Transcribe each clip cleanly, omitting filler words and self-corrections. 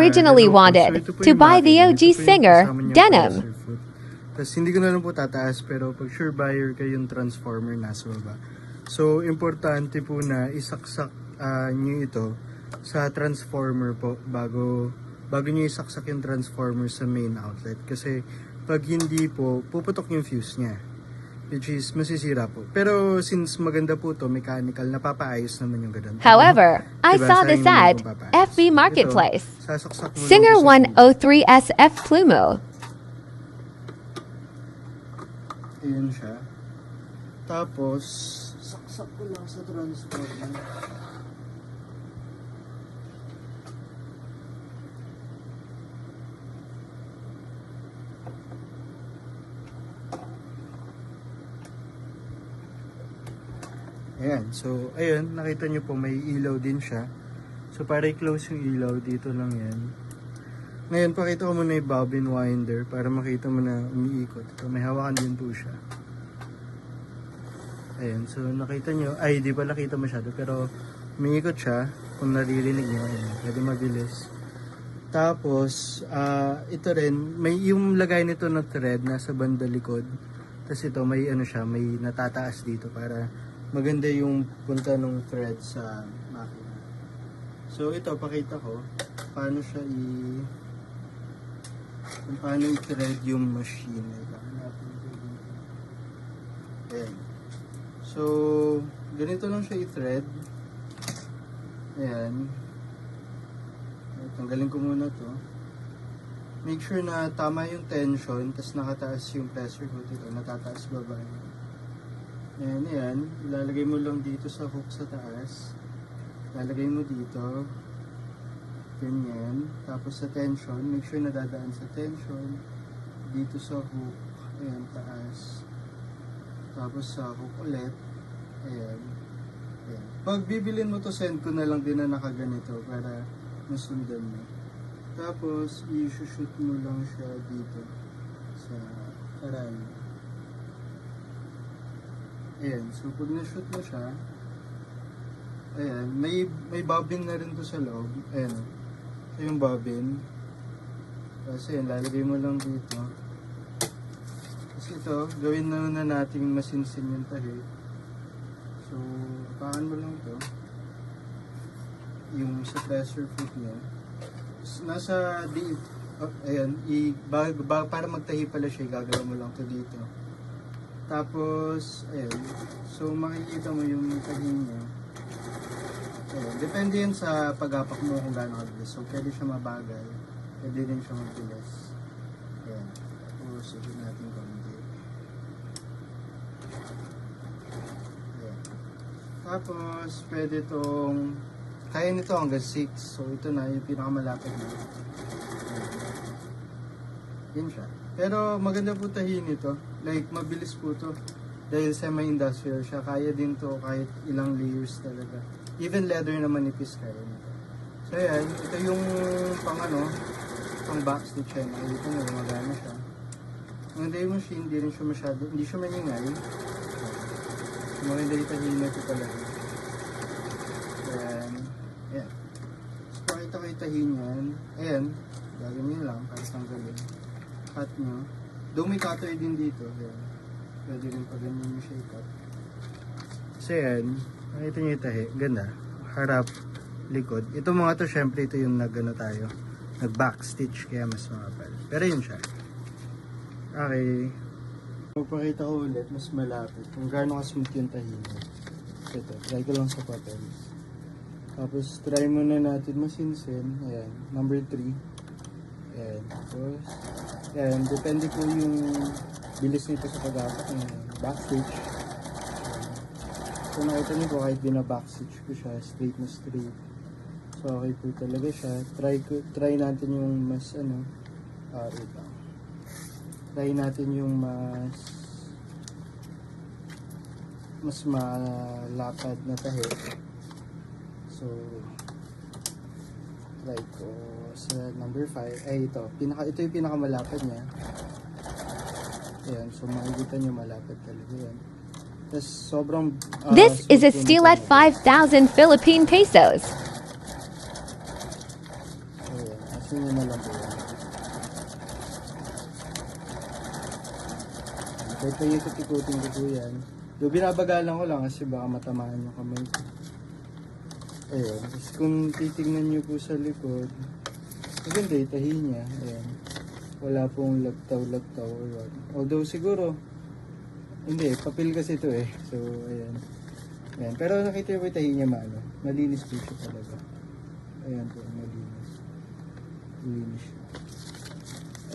originally wanted to buy the OG singer, Denim. Tapos hindi ko na lang po tataas, pero pag sure buyer kayo yung transformer nasa baba. So importante po na isaksak nyo ito sa transformer po bago nyo isaksak yung transformer sa main outlet. Kasi pag hindi po, puputok yung fuse niya. Which is masisira po. Pero since maganda po to, mechanical, napapaayos naman yung ganun. However, I Diba, saw this sayang naman ad, kung papaayos. FB Marketplace. Ito, sasaksak mo lang Singer po sa fuse. 103SF Plumo. Ayan siya. Tapos, saksak ko lang sa transformer. Ayan. So, ayun. Nakita nyo po may ilaw din siya. So, para i-close yung ilaw, dito lang yan. Ngayon, pakita ko muna yung bobbin winder para makita mo na umiikot. Ito, may hawakan din po siya. Ayan. So, nakita nyo. Ay, di pa nakita masyado. Pero, umiikot siya. Kung naririnig nyo. Ayan. Pwede mabilis. Tapos, ito rin. May yung lagay nito na thread nasa banda likod. Tapos ito, may ano siya. May natataas dito para maganda yung punta ng thread sa makina. So ito, pakita ko paano siya kung paano i-thread yung machine. Ayan. So, ganito lang siya i-thread. Ayan. Tanggalin ko muna to. Make sure na tama yung tension, tapos nakataas yung pressure hood. Ito, natataas baba. Ayan, ayan. Ilalagay mo lang dito sa hook sa taas. Ilalagay mo dito. Ganyan. Tapos sa tension, make sure na dadaan sa tension. Dito sa hook. Ayan, taas. Tapos sa hook ulit. Ayan. Ayan. Pag bibilin mo to, send ko na lang din na nakaganito para masundan mo. Tapos, i-shoot mo lang siya dito sa karami. Ayan, so pag na-shoot mo siya, ayan, may bobbin na rin to sa loob. Ayan, ito yung bobbin. Kasi ayan, lalagay mo lang dito. Kasi ito, gawin na natin masinsin yung tahi. So, paan mo lang ito. Yung sa pressure foot niya. Nasa deep, ayan, para magtahi pala siya, gagawin mo lang to dito. Tapos, ayan. So, makikita mo yung tahi niya. Ayan. Depende yan sa pag-apak mo kung gaano kabilis. So, pwede siya mabagal. Pwede din siya mabilis. Ayan. Tapos, sige natin konti. Ayan. Tapos, pwede itong kaya nito hanggang 6. So, ito na yung pinakamalapit na. Yan siya. Pero maganda po tahin ito. Like, mabilis po to. Dahil semi-industrial siya. Kaya din to kahit ilang layers talaga. Even leather na manipis kaya nito. So, yan. Ito yung pang backstitch yan. Ito na, magana siya. Maganda yung machine. Hindi rin siya masyado. Hindi siya maningay. So, maganda yung tahin na ito talaga. Yan. Yan. So, pakita ko yung tahin yan. Ayan. Gagawin nyo lang. Para tanggalin. Cut nyo. Though may cutter din dito. Ayan. Pwede rin pa ganyan yung siya i-cut. So yan. Nakita nyo yung tahi. Ganda. Harap. Likod. Ito mga to, syempre ito yung tayo. Nag-backstitch. Kaya mas makapal. Pero yun siya. Okay. Magpakita ko ulit. Mas malapit. Kung gaano ka-smooth yung tahi nyo. Ito. Try ko lang sa papel. Tapos try muna natin masinsin. Ayan. Number 3. Ayan. Tapos, ayan. Depende po yung bilis nito sa pag-apak ng backstitch. So nakita niyo po kahit bina-backstitch ko siya, straight na straight. So okay po talaga siya. Try natin yung mas wait lang. Try natin yung mas malapad na tahi. So try ko sa number 5. Ay ito yung pinakamalapad niya. Ayan, so makikita nyo malapad talaga yan. Tapos sobrang This is a smooth steel po at nito. 5,000 Philippine pesos. Ayan, Buksan nyo na lang po yan. Kahit pa ikot-ikutin ko po yan. Yung binabagalan ko lang kasi baka matamaan yung kamay ko. Ayun. Tapos kung titignan nyo po sa likod, maganda yung tahi niya. Ayan. Wala pong lagtaw-lagtaw or what. Although siguro, hindi, papel kasi ito eh. So, ayan. Ayan. Pero nakita yung tahi niya malinis po siya talaga. Ayan po, malinis. Malinis siya.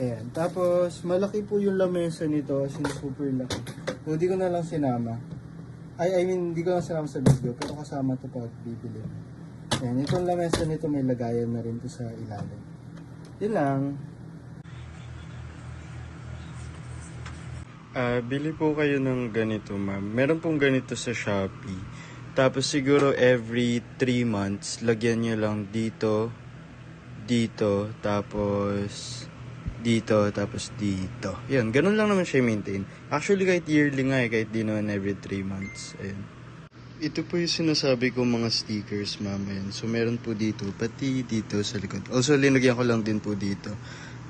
Ayan. Tapos, malaki po yung lamesa nito. As in, super laki. So, hindi ko na lang sinama. I mean, hindi ko lang sinama sa video. Pero kasama ito pag bibili. Ayan. Itong lamesa nito may lagayan na rin to sa ilalim. Yun lang. Bili po kayo ng ganito, ma'am. Meron pong ganito sa Shopee. Tapos siguro every 3 months, lagyan nyo lang dito, dito, tapos dito. Yan, ganun lang naman siya maintain. Actually, kahit yearly nga kahit di naman every 3 months. Ayan. Ito po yung sinasabi ko mga stickers, ma'am. Ayan. So, meron po dito, pati dito sa likod. Also, linagyan ko lang din po dito.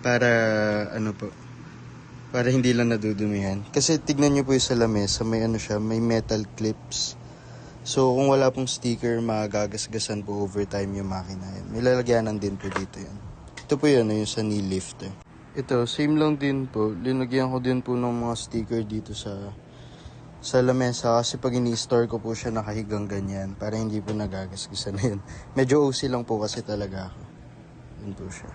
Para, para hindi lang nadudumihan. Kasi tignan nyo po yung sa lamesa, may may metal clips. So, kung wala pong sticker, magagasgasan po over time yung makina. Yan. May lalagyanan din po dito yan. Ito po yun, yung sa knee lifter. Ito, same lang din po. Linagyan ko din po ng mga sticker dito sa lamesa. Kasi pag ini-store ko po siya nakahigang ganyan. Para hindi po nagagasgasan na yun. Medyo OC lang po kasi talaga ako. Yun po siya.